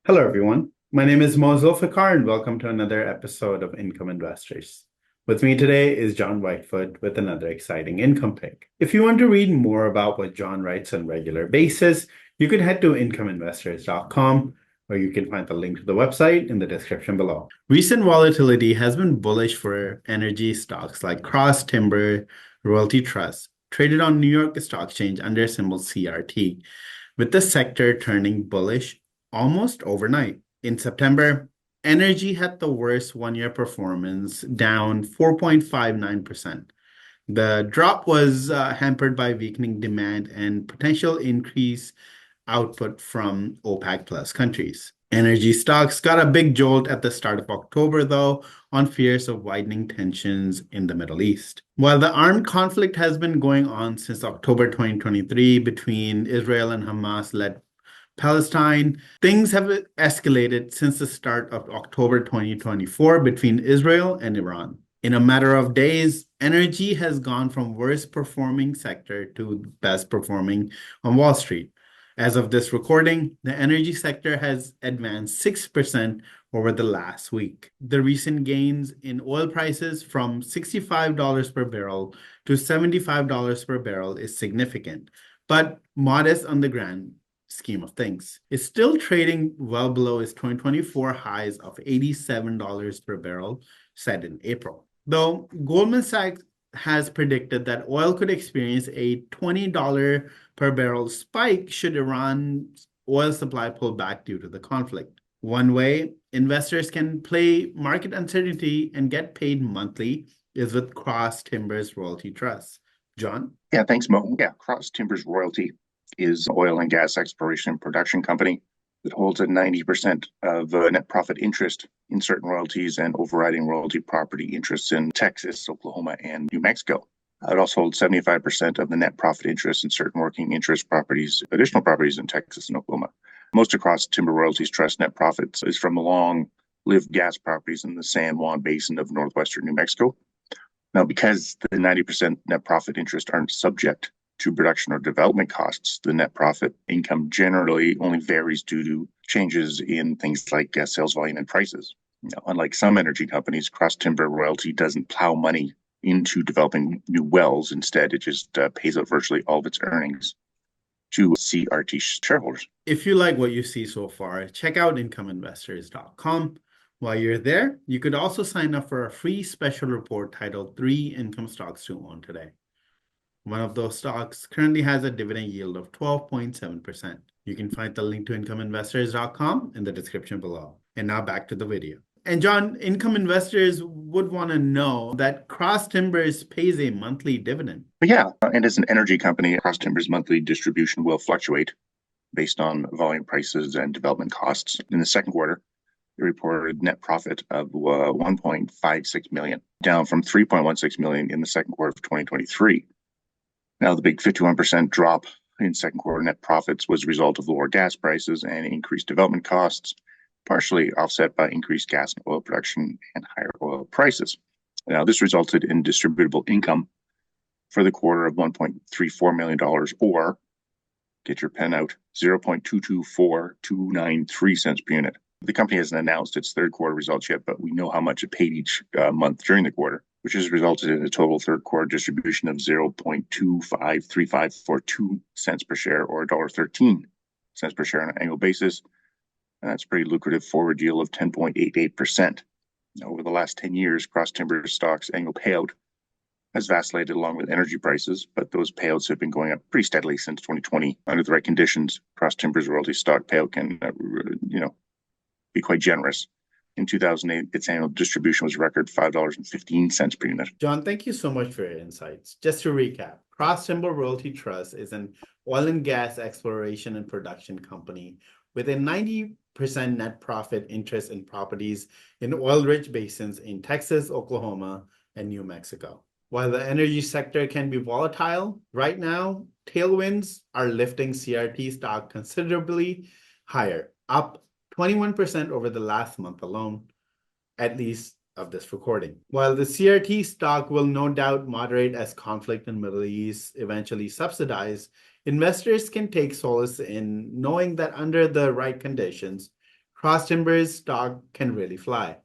Hello, everyone. My name is Mo Zulfikar, and welcome to another episode of Income Investors. With me today is John Whitefoot with another exciting income pick. If you want to read more about what John writes on a regular basis, you can head to incomeinvestors.com, or you can find the link to the website in the description below. Recent volatility has been bullish for energy stocks like Cross Timber Royalty Trust, traded on New York Stock Exchange under symbol CRT, with the sector turning bullish almost overnight. In September, energy had the worst one-year performance, down 4.59%. The drop was hampered by weakening demand and potential increased output from OPEC plus countries. Energy stocks got a big jolt at the start of October, though, on fears of widening tensions in the Middle East. While the armed conflict has been going on since October 2023 between Israel and Hamas-led Palestine, things have escalated since the start of October 2024 between Israel and Iran. In a matter of days, energy has gone from worst performing sector to best performing on Wall Street. As of this recording, the energy sector has advanced 6% over the last week. The recent gains in oil prices from $65 per barrel to $75 per barrel is significant, but modest on the grand scheme of things. It's still trading well below its 2024 highs of $87 per barrel set in April. Though Goldman Sachs has predicted that oil could experience a $20 per barrel spike should Iran's oil supply pull back due to the conflict. One way investors can play market uncertainty and get paid monthly is with Cross Timbers Royalty Trust. John? Yeah, thanks, Mo. Yeah, Cross Timbers Royalty is an oil and gas exploration and production company that holds a 90% of net profit interest in certain royalties and overriding royalty property interests in Texas, Oklahoma, and New Mexico. It also holds 75% of the net profit interest in certain working interest properties, additional properties in Texas and Oklahoma. Most of Cross Timber Royalties Trust net profits is from the long-lived gas properties in the San Juan Basin of northwestern New Mexico. Now, because the 90% net profit interest aren't subject to production or development costs, the net profit income generally only varies due to changes in things like sales volume and prices. Now, unlike some energy companies, Cross Timber Royalty doesn't plow money into developing new wells. Instead, it just pays out virtually all of its earnings to CRT shareholders. If you like what you see so far, check out incomeinvestors.com. While you're there, you could also sign up for a free special report titled 3 Income Stocks to Own Today. One of those stocks currently has a dividend yield of 12.7%. You can find the link to incomeinvestors.com in the description below. And now back to the video. And John, income investors would want to know that Cross Timbers pays a monthly dividend. Yeah, and as an energy company, Cross Timbers' monthly distribution will fluctuate based on volume prices and development costs. In the second quarter, they reported net profit of $1.56 million, down from $3.16 million in the second quarter of 2023. Now, the big 51% drop in second quarter net profits was a result of lower gas prices and increased development costs, partially offset by increased gas and oil production and higher oil prices. Now, this resulted in distributable income for the quarter of $1.34 million, or, get your pen out, 0.224293 cents per unit. The company hasn't announced its third quarter results yet, but we know how much it paid each month during the quarter, which has resulted in a total third quarter distribution of 0.253542 cents per share, or $1.13 per share on an annual basis. And that's a pretty lucrative forward yield of 10.88%. Over the last 10 years, Cross Timber stock's annual payout has vacillated along with energy prices, but those payouts have been going up pretty steadily since 2020. Under the right conditions, Cross Timber's royalty stock payout can, be quite generous. In 2008, its annual distribution was a record $5.15 per unit. John, thank you so much for your insights. Just to recap, Cross Timber Royalty Trust is an oil and gas exploration and production company with a 90% net profit interest in properties in oil-rich basins in Texas, Oklahoma, and New Mexico. While the energy sector can be volatile, right now, tailwinds are lifting CRT stock considerably higher, up 21% over the last month alone, at least of this recording. While the CRT stock will no doubt moderate as conflict in the Middle East eventually subsides, investors can take solace in knowing that under the right conditions, Cross Timbers stock can really fly,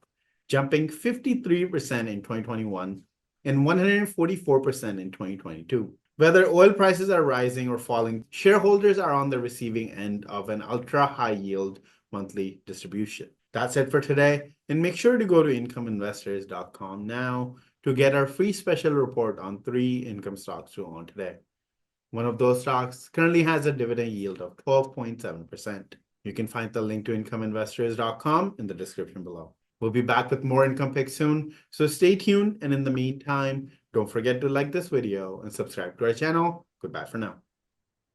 jumping 53% in 2021 and 144% in 2022. Whether oil prices are rising or falling, shareholders are on the receiving end of an ultra high yield monthly distribution. That's it for today, and make sure to go to incomeinvestors.com now to get our free special report on 3 income stocks to own today. One of those stocks currently has a dividend yield of 12.7%. You can find the link to incomeinvestors.com in the description below. We'll be back with more income picks soon, so stay tuned. And in the meantime, don't forget to like this video and subscribe to our channel. Goodbye for now.